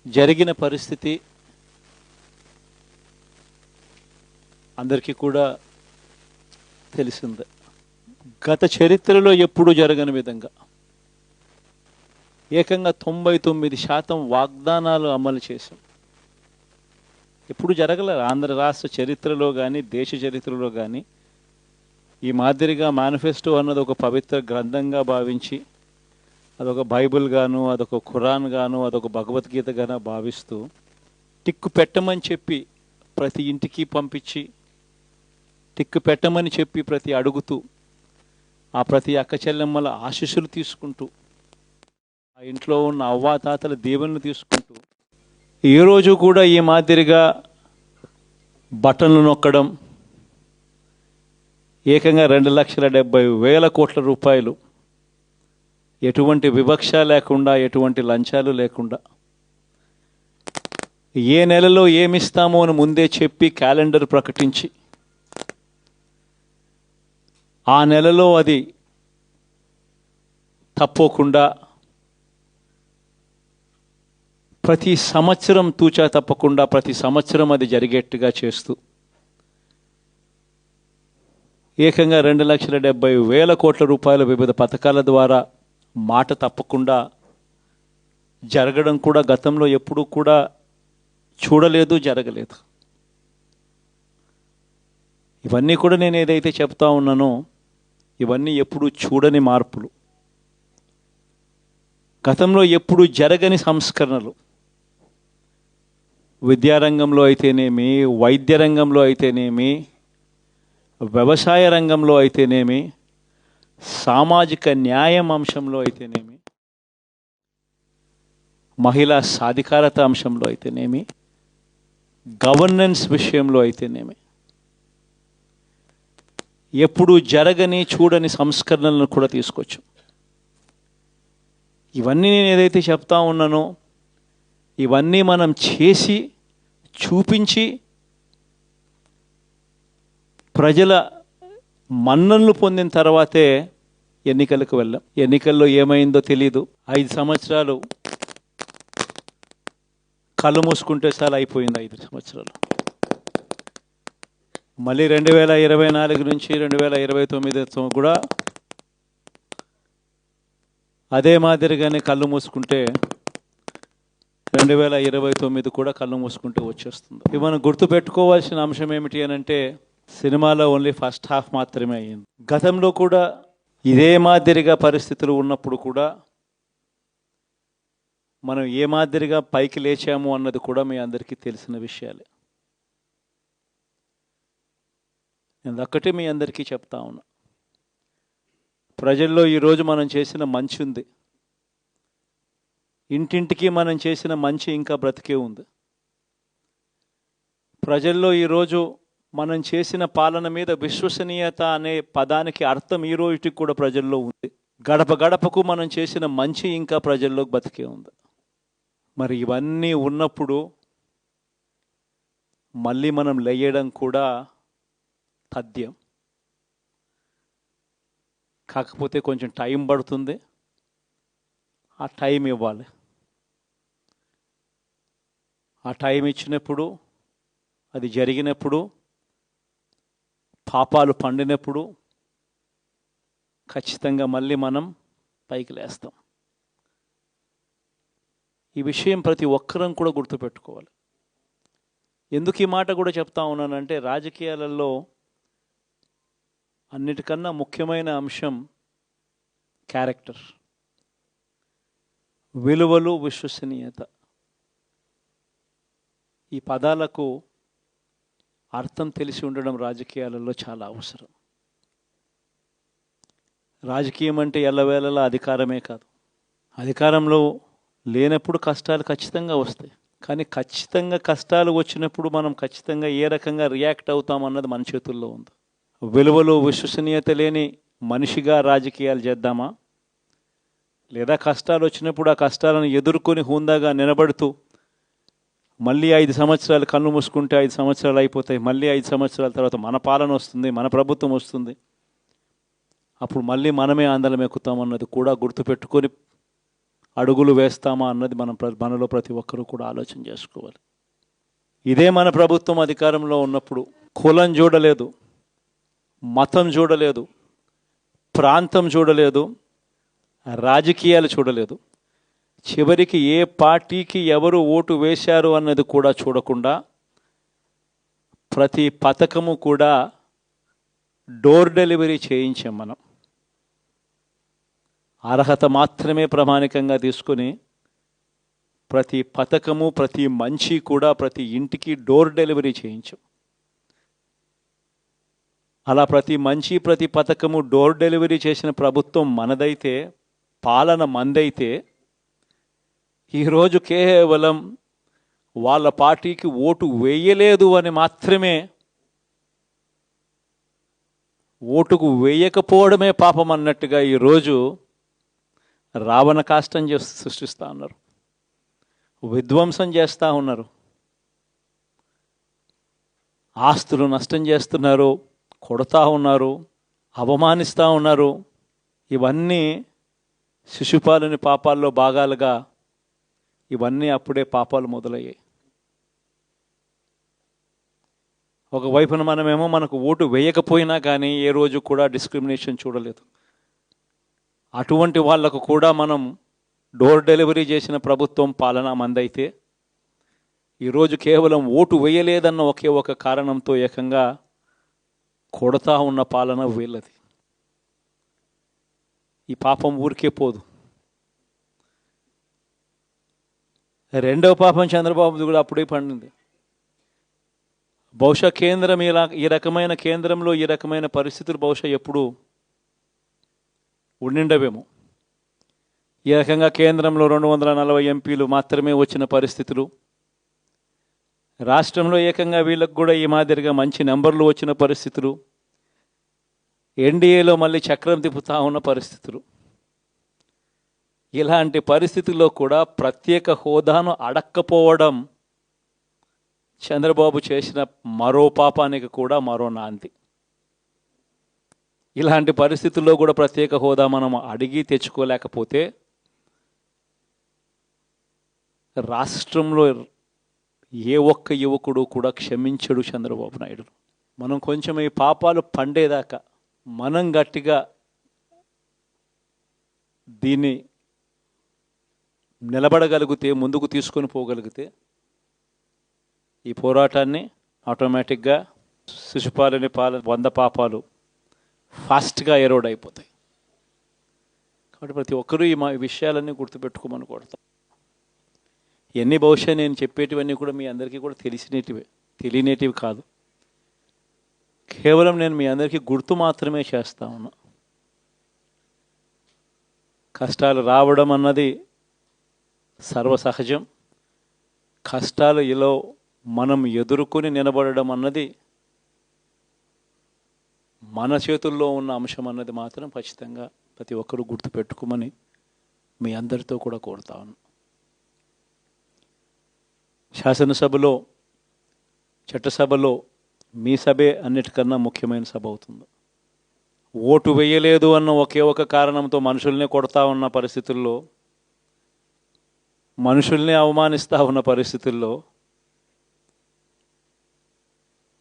జరిగిన పరిస్థితి అందరికీ కూడా తెలిసిందే. గత చరిత్రలో ఎప్పుడూ జరగని విధంగా ఏకంగా 99% వాగ్దానాలు అమలు చేశాం. ఎప్పుడు జరగలేదు ఆంధ్ర రాష్ట్ర చరిత్రలో కానీ దేశ చరిత్రలో కానీ ఈ మాదిరిగా మేనిఫెస్టో అన్నది ఒక పవిత్ర గ్రంథంగా భావించి అదొక బైబిల్ గాను, అదొక ఖురాన్ గాను, అదొక భగవద్గీత గాను భావిస్తూ టిక్కు పెట్టమని చెప్పి ప్రతి ఇంటికి పంపించి టిక్కు పెట్టమని చెప్పి ప్రతి అడుగుతూ ఆ ప్రతి అక్క చెల్లెమ్మల ఆశీస్సులు తీసుకుంటూ ఆ ఇంట్లో ఉన్న అవ్వాతాతల దీవెనలు తీసుకుంటూ ఈరోజు కూడా ఈ మాదిరిగా బటన్లు నొక్కడం ఏకంగా 2,70,000 కోట్ల రూపాయలు ఎటువంటి వివక్ష లేకుండా ఎటువంటి లంచాలు లేకుండా ఏ నెలలో ఏమిస్తామో అని ముందే చెప్పి క్యాలెండర్ ప్రకటించి ఆ నెలలో అది తప్పకుండా ప్రతి సంవత్సరం తూచా తప్పకుండా ప్రతి సంవత్సరం అది జరిగేట్టుగా చేస్తూ ఏకంగా 2,70,000 కోట్ల రూపాయల వివిధ పథకాల ద్వారా మాట తప్పకుండా జరగడం కూడా గతంలో ఎప్పుడూ కూడా చూడలేదు, జరగలేదు. ఇవన్నీ కూడా నేను ఏదైతే చెప్తా ఉన్నానో ఇవన్నీ ఎప్పుడూ చూడని మార్పులు, గతంలో ఎప్పుడూ జరగని సంస్కరణలు. విద్యారంగంలో అయితేనేమి, వైద్య రంగంలో అయితేనేమి, వ్యవసాయ రంగంలో అయితేనేమి, సామాజిక న్యాయం అంశంలో అయితేనేమి, మహిళా సాధికారత అంశంలో అయితేనేమి, గవర్నెన్స్ విషయంలో అయితేనేమి ఎప్పుడు జరగని చూడని సంస్కరణలను కూడా తీసుకొచ్చాం. ఇవన్నీ నేను ఏదైతే చెప్తా ఉన్నానో ఇవన్నీ మనం చేసి చూపించి ప్రజల మన్ననలు పొందిన తర్వాతే ఎన్నికలకు వెళ్ళాం. ఎన్నికల్లో ఏమైందో తెలీదు. 5 సంవత్సరాలు కళ్ళు మూసుకుంటే చాలా అయిపోయింది. 5 సంవత్సరాలు మళ్ళీ 2024 నుంచి 2029 కూడా అదే మాదిరిగానే కళ్ళు మూసుకుంటే 2029 కూడా కళ్ళు మూసుకుంటే వచ్చేస్తుంది. ఇవి మనం గుర్తుపెట్టుకోవాల్సిన అంశం ఏమిటి అని అంటే సినిమాలో ఓన్లీ ఫస్ట్ హాఫ్ మాత్రమే అయ్యింది. గతంలో కూడా ఇదే మాదిరిగా పరిస్థితులు ఉన్నప్పుడు కూడా మనం ఏ మాదిరిగా పైకి లేచాము అన్నది కూడా మీ అందరికీ తెలిసిన విషయాలే. నేను ఒక్కటే మీ అందరికీ చెప్తా ఉన్నా, ప్రజల్లో ఈరోజు మనం చేసిన మంచి ఉంది, ఇంటింటికి మనం చేసిన మంచి ఇంకా బ్రతికే ఉంది. ప్రజల్లో ఈరోజు మనం చేసిన పాలన మీద విశ్వసనీయత అనే పదానికి అర్థం ఈ రోజుకి కూడా ప్రజల్లో ఉంది. గడప గడపకు మనం చేసిన మంచి ఇంకా ప్రజల్లో బతికే ఉంది. మరి ఇవన్నీ ఉన్నప్పుడు మళ్ళీ మనం లేయడం కూడా తథ్యం. కాకపోతే కొంచెం టైం పడుతుంది, ఆ టైం ఇవ్వాలి. ఆ టైం ఇచ్చినప్పుడు, అది జరిగినప్పుడు, పాపాలు పండినప్పుడు ఖచ్చితంగా మళ్ళీ మనం పైకి లేస్తాం. ఈ విషయం ప్రతి ఒక్కరం కూడా గుర్తుపెట్టుకోవాలి. ఎందుకు ఈ మాట కూడా చెప్తా ఉన్నానంటే రాజకీయాలలో అన్నిటికన్నా ముఖ్యమైన అంశం క్యారెక్టర్, విలువలు, విశ్వసనీయత. ఈ పదాలకు అర్థం తెలిసి ఉండడం రాజకీయాలలో చాలా అవసరం. రాజకీయం అంటే ఎల్లవేళలా అధికారమే కాదు. అధికారంలో లేనప్పుడు కష్టాలు ఖచ్చితంగా వస్తాయి, కానీ ఖచ్చితంగా కష్టాలు వచ్చినప్పుడు మనం ఖచ్చితంగా ఏ రకంగా రియాక్ట్ అవుతాం అన్నది మన చేతుల్లో ఉంది. విలువలు, విశ్వసనీయత లేని మనిషిగా రాజకీయాలు చేద్దామా, లేదా కష్టాలు వచ్చినప్పుడు ఆ కష్టాలను ఎదుర్కొని హుందాగా నిలబడుతూ మళ్ళీ 5 సంవత్సరాలు కళ్ళు మూసుకుంటే 5 సంవత్సరాలు అయిపోతాయి, మళ్ళీ 5 సంవత్సరాల తర్వాత మన పాలన వస్తుంది, మన ప్రభుత్వం వస్తుంది, అప్పుడు మళ్ళీ మనమే ఆందోళన ఎక్కుతామన్నది కూడా గుర్తుపెట్టుకొని అడుగులు వేస్తామా అన్నది మనలో ప్రతి ఒక్కరూ కూడా ఆలోచన చేసుకోవాలి. ఇదే మన ప్రభుత్వం అధికారంలో ఉన్నప్పుడు కులం చూడలేదు, మతం చూడలేదు, ప్రాంతం చూడలేదు, రాజకీయాలు చూడలేదు. చివరికి ఏ పార్టీకి ఎవరు ఓటు వేశారు అన్నది కూడా చూడకుండా ప్రతి పథకము కూడా డోర్ డెలివరీ చేయించాం మనం. అర్హత మాత్రమే ప్రామాణికంగా తీసుకుని ప్రతి పథకము, ప్రతి మంచి కూడా ప్రతి ఇంటికి డోర్ డెలివరీ చేయించాం. అలా ప్రతి మంచి, ప్రతి పథకము డోర్ డెలివరీ చేసిన ప్రభుత్వం మనదైతే, పాలన మందైతే, ఈరోజు కేవలం వాళ్ళ పార్టీకి ఓటు వేయలేదు అని మాత్రమే, ఓటుకు వేయకపోవడమే పాపం అన్నట్టుగా ఈరోజు రావణ కాష్టం సృష్టిస్తూ ఉన్నారు, విధ్వంసం చేస్తూ ఉన్నారు, ఆస్తులు నష్టం చేస్తున్నారు, కొడతా ఉన్నారు, అవమానిస్తూ ఉన్నారు. ఇవన్నీ శిశుపాలుని పాపాల్లో భాగాలుగా ఇవన్నీ అప్పుడే పాపాలు మొదలయ్యాయి. ఒకవైపున మనమేమో మనకు ఓటు వేయకపోయినా కానీ ఏ రోజు కూడా డిస్క్రిమినేషన్ చూడలేదు. అటువంటి వాళ్లకు కూడా మనం డోర్ డెలివరీ చేసిన ప్రభుత్వం పాలన మందైతే, ఈరోజు కేవలం ఓటు వేయలేదన్న ఒకే ఒక కారణంతో ఏకంగా కొడతా ఉన్న పాలన వీళ్ళది. ఈ పాపం ఊరికే పోదు. రెండవ పాపం చంద్రబాబుది కూడా అప్పుడే పండింది. బహుశా కేంద్రం ఈ రకమైన కేంద్రంలో ఈ రకమైన పరిస్థితులు బహుశా ఎప్పుడు ఉండిండవేమో. ఈ రకంగా కేంద్రంలో 240 ఎంపీలు మాత్రమే వచ్చిన పరిస్థితులు, రాష్ట్రంలో ఏకంగా వీళ్ళకు కూడా ఈ మాదిరిగా మంచి నెంబర్లు వచ్చిన పరిస్థితులు, ఎన్డీఏలో మళ్ళీ చక్రం తిప్పుతా ఉన్న పరిస్థితులు. ఇలాంటి పరిస్థితుల్లో కూడా ప్రత్యేక హోదాను అడక్కపోవడం చంద్రబాబు చేసిన మరో పాపానికి కూడా మరో నాంది. ఇలాంటి పరిస్థితుల్లో కూడా ప్రత్యేక హోదా మనం అడిగి తెచ్చుకోలేకపోతే రాష్ట్రంలో ఏ ఒక్క యువకుడు కూడా క్షమించడు చంద్రబాబు నాయుడు. మనం కొంచెం ఈ పాపాలు పండేదాకా మనం గట్టిగా దీన్ని నిలబడగలిగితే, ముందుకు తీసుకొని పోగలిగితే ఈ పోరాటాన్ని ఆటోమేటిక్గా శిశుపాలుని 100 పాపాలు ఫాస్ట్గా ఎరోడ్ అయిపోతాయి. కాబట్టి ప్రతి ఒక్కరూ ఈ విషయాలన్నీ గుర్తుపెట్టుకోమని కోరుతాం. ఇవన్నీ బహుశా నేను చెప్పేటివన్నీ కూడా మీ అందరికీ కూడా తెలియనేటివి కాదు. కేవలం నేను మీ అందరికీ గుర్తు మాత్రమే చేస్తా ఉన్నా. కష్టాలు రావడం అన్నది సర్వసహజం. కష్టాలు ఇలా మనం ఎదుర్కొని నిలబడడం అన్నది మన చేతుల్లో ఉన్న అంశం అన్నది మాత్రం ఖచ్చితంగా ప్రతి ఒక్కరూ గుర్తుపెట్టుకోమని మీ అందరితో కూడా కోరుతా ఉన్నాను. శాసనసభలో, చట్టసభలో మీ సభే అన్నిటికన్నా ముఖ్యమైన సభ అవుతుంది. ఓటు వేయలేదు అన్న ఒకే ఒక కారణంతో మనుషుల్ని కొడతా ఉన్న పరిస్థితుల్లో, మనుషుల్ని అవమానిస్తూ ఉన్న పరిస్థితుల్లో,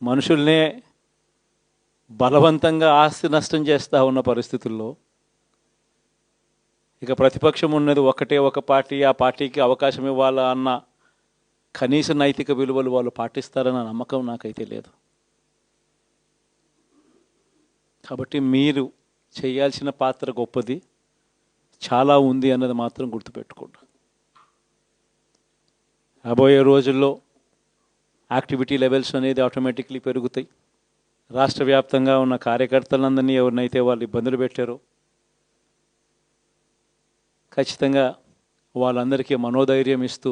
మనుషుల్నే బలవంతంగా ఆస్తి నష్టం చేస్తూ ఉన్న పరిస్థితుల్లో ఇక ప్రతిపక్షం ఉన్నది ఒకటే ఒక పార్టీ, ఆ పార్టీకి అవకాశం ఇవ్వాలా అన్న కనీస నైతిక విలువలు వాళ్ళు పాటిస్తారన్న నమ్మకం నాకైతే లేదు. కాబట్టి మీరు చేయాల్సిన పాత్ర గొప్పది, చాలా ఉంది అన్నది మాత్రం గుర్తుపెట్టుకోండి. రాబోయే రోజుల్లో యాక్టివిటీ లెవెల్స్ అనేది ఆటోమేటిక్లీ పెరుగుతాయి. రాష్ట్ర వ్యాప్తంగా ఉన్న కార్యకర్తలందరినీ ఎవరినైతే వాళ్ళు ఇబ్బందులు పెట్టారో ఖచ్చితంగా వాళ్ళందరికీ మనోధైర్యం ఇస్తూ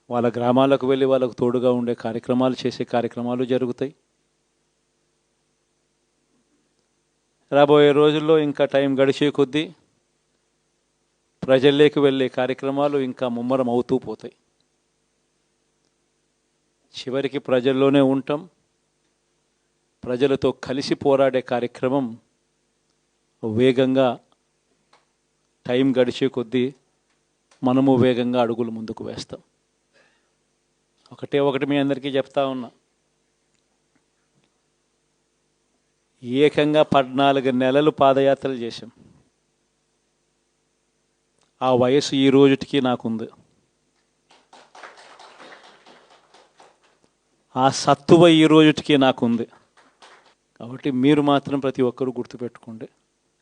వాళ్ళ గ్రామాలకు వెళ్ళి వాళ్ళకు తోడుగా ఉండే చేసే కార్యక్రమాలు జరుగుతాయి. రాబోయే రోజుల్లో ఇంకా టైం గడిచే కొద్దీ ప్రజల్లోకి వెళ్ళే కార్యక్రమాలు ఇంకా ముమ్మరం అవుతూ పోతాయి. చివరికి ప్రజల్లోనే ఉంటాం. ప్రజలతో కలిసి పోరాడే కార్యక్రమం వేగంగా టైం గడిచే కొద్దీ మనము వేగంగా అడుగులు ముందుకు వేస్తాం. ఒకటి మీ అందరికీ చెప్తా ఉన్నా, ఏకంగా 14 నెలలు పాదయాత్రలు చేశాం. ఆ వయసు ఈ రోజుటికి నాకుంది. ఆ సత్తువ ఈ రోజుటికి నాకుంది. కాబట్టి మీరు మాత్రం ప్రతి ఒక్కరూ గుర్తుపెట్టుకోండి,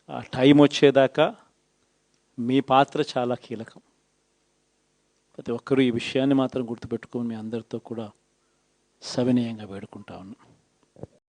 ఆ టైం వచ్చేదాకా మీ పాత్ర చాలా కీలకం. ప్రతి ఒక్కరూ ఈ విషయాన్ని మాత్రం గుర్తుపెట్టుకొని మీ అందరితో కూడా సవినయంగా వేడుకుంటా ఉన్నాను.